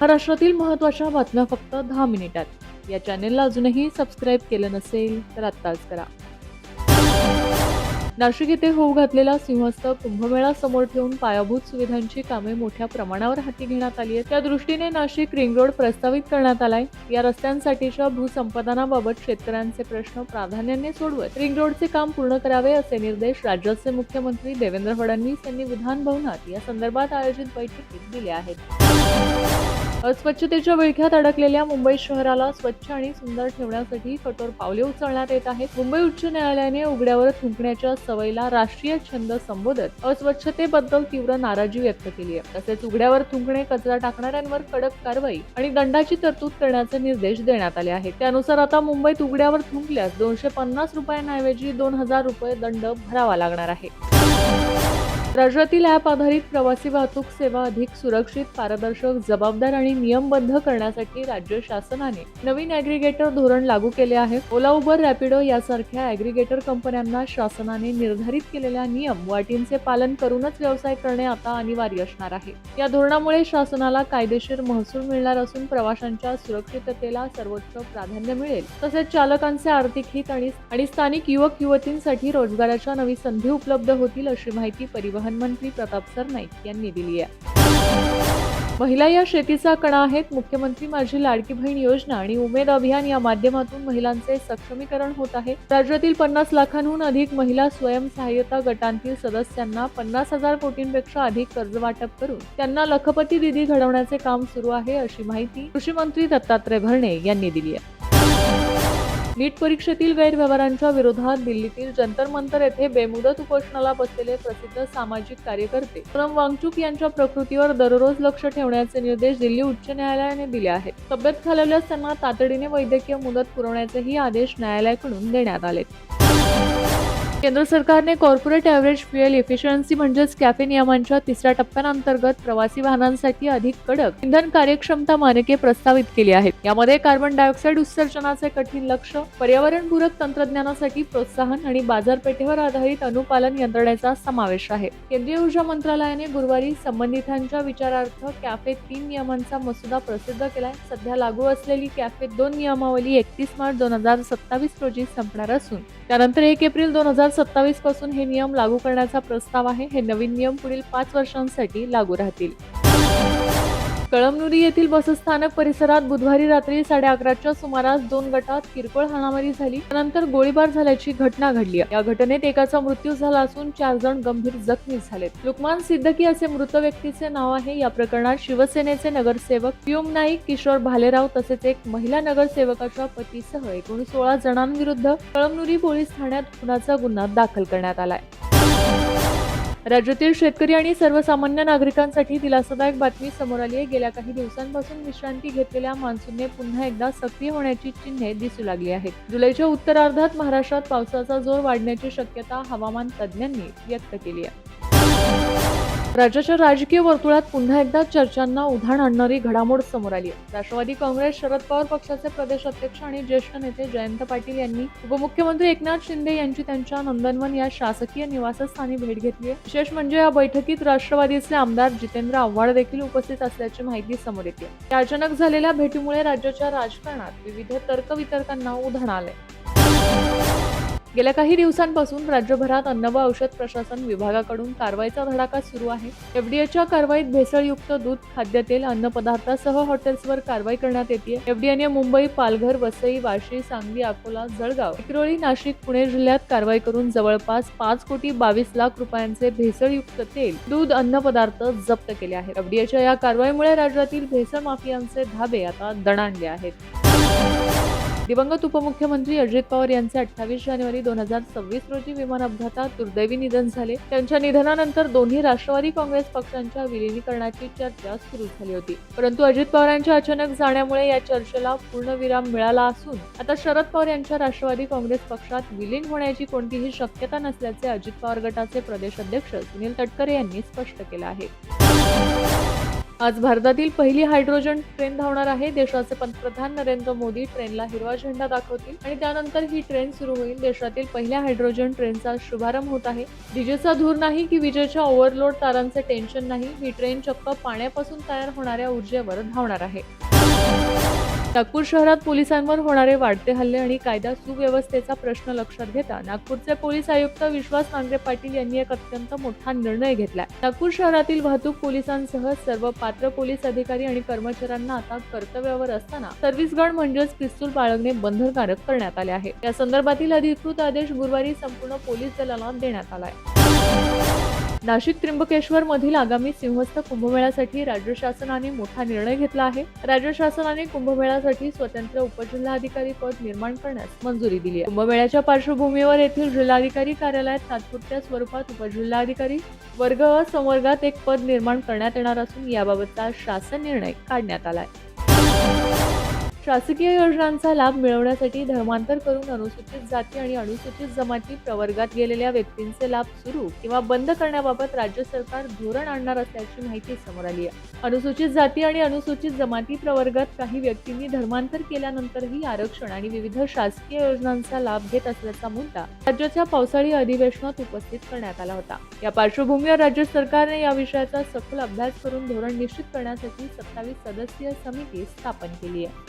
महाराष्ट्रातील महत्त्वाच्या बातम्या फक्त 10 मिनिटात. या चॅनेलला अजूनही सबस्क्राईब केलं नसेल तर आत्ताच करा. नाशिक येथे होऊ घातलेला सिंहस्थ कुंभमेळा समोर ठेवून पायाभूत सुविधांची कामे मोठ्या प्रमाणावर हाती घेण्यात आली आहेत. त्या दृष्टीने नाशिक रिंग रोड प्रस्तावित करण्यात आलाय. या रस्त्यांसाठीच्या भूसंपादनाबाबत शेतकऱ्यांचे प्रश्न प्राधान्याने सोडवत रिंग रोडचे काम पूर्ण करावे असे निर्देश राज्याचे मुख्यमंत्री देवेंद्र फडणवीस यांनी विधान भवनात या संदर्भात आयोजित बैठकीत दिले आहेत. अस्वच्छतेच्या विळख्यात अडकलेल्या मुंबई शहराला स्वच्छ आणि सुंदर ठेवण्यासाठी कठोर पावले उचलण्यात येत आहेत. मुंबई उच्च न्यायालयाने उघड्यावर थुंकण्याच्या सवयीला राष्ट्रीय छंद संबोधत अस्वच्छतेबद्दल तीव्र नाराजी व्यक्त केली आहे. तसेच उघड्यावर थुंकणे, कचरा टाकणाऱ्यांवर कडक कारवाई आणि दंडाची तरतूद करण्याचे निर्देश देण्यात आले आहेत. त्यानुसार आता मुंबईत उघड्यावर थुंकल्यास 250 रुपयांऐवजी 2000 रुपये दंड भरावा लागणार आहे. राज्यातील ॲप आधारित प्रवासी वाहतूक सेवा अधिक सुरक्षित, पारदर्शक, जबाबदार आणि नियमबद्ध करण्यासाठी राज्य शासनाने नवीन ॲग्रिगेटर धोरण लागू केले आहे. ओला, उबर, रॅपिडो यासारख्या ॲग्रिगेटर कंपन्यांना शासनाने निर्धारित केलेल्या नियम व अटींचे पालन करूनच व्यवसाय करणे आता अनिवार्य असणार आहे. या धोरणामुळे शासनाला कायदेशीर महसूल मिळणार असून प्रवाशांच्या सुरक्षिततेला सर्वोच्च प्राधान्य मिळेल. तसेच चालकांचे आर्थिक हित आणि स्थानिक युवक युवतींसाठी रोजगाराच्या नवी संधी उपलब्ध होतील, अशी माहिती परिवहन मंत्री प्रताप सरनाईक यांनी दिली आहे. महिला या शेतीचा कणा आहेत. मुख्यमंत्री माझी लाडकी बहीण योजना आणि उमेद अभियान या माध्यमातून महिलांचे सक्षमीकरण होत आहे. राज्यातील 50 लाखांहून अधिक महिला स्वयंसहाय्यता गटांतील सदस्यांना 50,000 कोटींपेक्षा अधिक कर्ज वाटप करून त्यांना लखपती दीदी घडवण्याचे काम सुरू आहे, अशी माहिती कृषी मंत्री दत्तात्रय भरणे यांनी दिली आहे. नीट परीक्षेतील गैरव्यवहारांच्या विरोधात दिल्लीतील जंतर मंतर येथे बेमुदत उपोषणाला बसलेले प्रसिद्ध सामाजिक कार्यकर्ते पूनम वांगचुक यांच्या प्रकृतीवर दररोज लक्ष ठेवण्याचे निर्देश दिल्ली उच्च न्यायालयाने दिले आहेत. तब्येत खालावल्यास त्यांना तातडीने वैद्यकीय मुदत पुरवण्याचेही आदेश न्यायालयाकडून देण्यात आले. केंद्र सरकारने कॉर्पोरेट ॲव्हरेज फ्युएल इफिशियन्सी म्हणजेच कॅफे नियमांच्या 3ऱ्या टप्प्याअंतर्गत प्रवासी वाहनांसाठी अधिक कडक इंधन कार्यक्षमता मानके प्रस्तावित केली आहेत. यामध्ये कार्बन डायऑक्साईड उत्सर्जनाचे कठीण लक्ष्य, पर्यावरणपूरक तंत्रज्ञानासाठी प्रोत्साहन आणि बाजारपेठेवर आधारित अनुपालन यंत्रणेचा समावेश आहे. केंद्रीय ऊर्जा मंत्रालयाने गुरुवारी संबंधितांच्या विचारार्थ कॅफे 3 नियमांचा मसुदा प्रसिद्ध केलाय. सध्या लागू असलेली कॅफे 2 नियमावली 31 मार्च 2027 रोजी संपणार असून त्यानंतर 1 एप्रिल 2027 पासून हे नियम लागू करण्याचा प्रस्ताव आहे. हे नवीन नियम पुढील 5 वर्षांसाठी लागू राहतील. कळमनुरी येथील बसस्थानक परिसरात बुधवारी रात्री 11:30च्या सुमारास 2 गटात किरकोळ हाणामारी झाली. त्यानंतर गोळीबार झाल्याची घटना घडली. या घटनेत एकाचा मृत्यू झाला असून 4 जण गंभीर जखमी झालेत. लुकमान सिद्दकी असे मृत व्यक्तीचे नाव आहे. या प्रकरणात शिवसेनेचे नगरसेवक प्युम नाईक, किशोर भालेराव तसेच एक महिला नगरसेवकाच्या पतीसह एकूण 16 जणांविरुद्ध कळमनुरी पोलीस ठाण्यात खुनाचा गुन्हा दाखल करण्यात आलाय. राज्यातील शेतकरी आणि सर्वसामान्य नागरिकांसाठी दिलासादायक बातमी समोर आली आहे. गेल्या काही दिवसांपासून विश्रांती घेतलेल्या मान्सूनने पुन्हा एकदा सक्रिय होण्याची चिन्हे दिसू लागली आहेत. जुलैच्या उत्तरार्धात महाराष्ट्रात पावसाचा जोर वाढण्याची शक्यता हवामान तज्ज्ञांनी व्यक्त केली आहे. राज्याच्या राजकीय वर्तुळात पुन्हा एकदा चर्चांना उधाण आणणारी घडामोड समोर आली आहे. राष्ट्रवादी काँग्रेस, शरद पवार पक्षाचे प्रदेश अध्यक्ष आणि ज्येष्ठ नेते जयंत पाटील यांनी उपमुख्यमंत्री एकनाथ शिंदे यांची त्यांच्या नंदनवन या शासकीय निवासस्थानी भेट घेतली आहे. विशेष म्हणजे या बैठकीत राष्ट्रवादीचे आमदार जितेंद्र आव्हाड देखील उपस्थित असल्याची माहिती समोर येते. या अचानक झालेल्या भेटीमुळे राज्याच्या राजकारणात विविध तर्कवितर्कांना उधाण आले. गेल्या काही दिवसांपासून राज्यभरात अन्न व औषध प्रशासन विभागाकडून कारवाईचा धडाका सुरू आहे. एफडीएच्या कारवाईत भेसळयुक्त दूध, खाद्यतेल, अन्नपदार्थासह हॉटेल्सवर कारवाई करण्यात येते. एफडीएने मुंबई, पालघर, वसई, वाशी, सांगली, अकोला, जळगाव, विक्रोळी, नाशिक, पुणे जिल्ह्यात कारवाई करून जवळपास 5,22,00,000 रुपयांचे भेसळयुक्त तेल, दूध, अन्नपदार्थ जप्त केले आहेत. एफडीएच्या या कारवाईमुळे राज्यातील भेसळ माफियांचे धाबे आता दणाणले आहेत. दिवंगत उपमुख्यमंत्री अजित पवार यांचे 28 जानेवारी 2026 रोजी विमान अपघातात दुर्दैवी निधन झाले. त्यांच्या निधनानंतर दोन्ही राष्ट्रवादी काँग्रेस पक्षांच्या विलिनीकरणाची चर्चा सुरू झाली होती. परंतु अजित पवारांच्या अचानक जाण्यामुळे या चर्चेला पूर्णविराम मिळाला असून आता शरद पवार यांच्या राष्ट्रवादी काँग्रेस पक्षात विलीन होण्याची कोणतीही शक्यता नसल्याचे अजित पवार गटाचे प्रदेश अध्यक्ष सुनील तटकरे यांनी स्पष्ट केले आहे. आज भारतातील पहिली हायड्रोजन ट्रेन धावणार आहे. देशाचे पंतप्रधान नरेंद्र मोदी ट्रेनला हिरवा झेंडा दाखवतील आणि त्यानंतर ही ट्रेन सुरू होईल. देशातील पहिल्या हायड्रोजन ट्रेनचा शुभारंभ होत आहे. विजेचा धूर नाही की विजेच्या ओव्हरलोड तारांचे टेन्शन नाही. ही ट्रेन चक्क पाण्यापासून तयार होणाऱ्या ऊर्जेवर धावणार आहे. नागपूर शहरात पोलिसांवर होणारे वाढते हल्ले आणि कायदा सुव्यवस्थेचा प्रश्न लक्षात घेता नागपूरचे पोलीस आयुक्त विश्वास नांगरे पाटील यांनी एक अत्यंत मोठा निर्णय घेतलाय. नागपूर शहरातील वाहतूक पोलिसांसह सर्व पात्र पोलीस अधिकारी आणि कर्मचाऱ्यांना आता कर्तव्यावर असताना सर्व्हिस गार्ड म्हणजेच पिस्तूल बाळगणे बंधनकारक करण्यात आले आहे. या संदर्भातील अधिकृत आदेश गुरुवारी संपूर्ण पोलीस दलाला देण्यात आलाय. नाशिक त्र्यंबकेश्वर मधील आगामी सिंहस्थ कुंभमेळ्यासाठी राज्य शासनाने मोठा निर्णय घेतला आहे. राज्य शासनाने कुंभमेळ्यासाठी स्वतंत्र उपजिल्हाधिकारी पद निर्माण करण्यास मंजुरी दिली आहे. कुंभमेळ्याच्या पार्श्वभूमीवर येथील जिल्हाधिकारी कार्यालयात तात्पुरत्या स्वरूपात उपजिल्हाधिकारी वर्ग अ संवर्गात एक पद निर्माण करण्यात येणार असून याबाबतचा शासन निर्णय काढण्यात आलाय. शासकीय योजनांचा लाभ मिळवण्यासाठी धर्मांतर करून अनुसूचित जाती आणि अनुसूचित जमाती प्रवर्गात गेलेल्या व्यक्तींचे लाभ सुरू किंवा बंद करण्याबाबत राज्य सरकार धोरण आणणार असल्याची माहिती समोर आली आहे. अनुसूचित जाती आणि अनुसूचित जमाती प्रवर्गात काही व्यक्तींनी धर्मांतर केल्यानंतरही आरक्षण आणि विविध शासकीय योजनांचा लाभ घेत असल्याचा मुद्दा राज्याच्या पावसाळी अधिवेशनात उपस्थित करण्यात आला होता. या पार्श्वभूमीवर राज्य सरकारने या विषयाचा सखोल अभ्यास करून धोरण निश्चित करण्यासाठी 27 सदस्यीय समिती स्थापन केली आहे.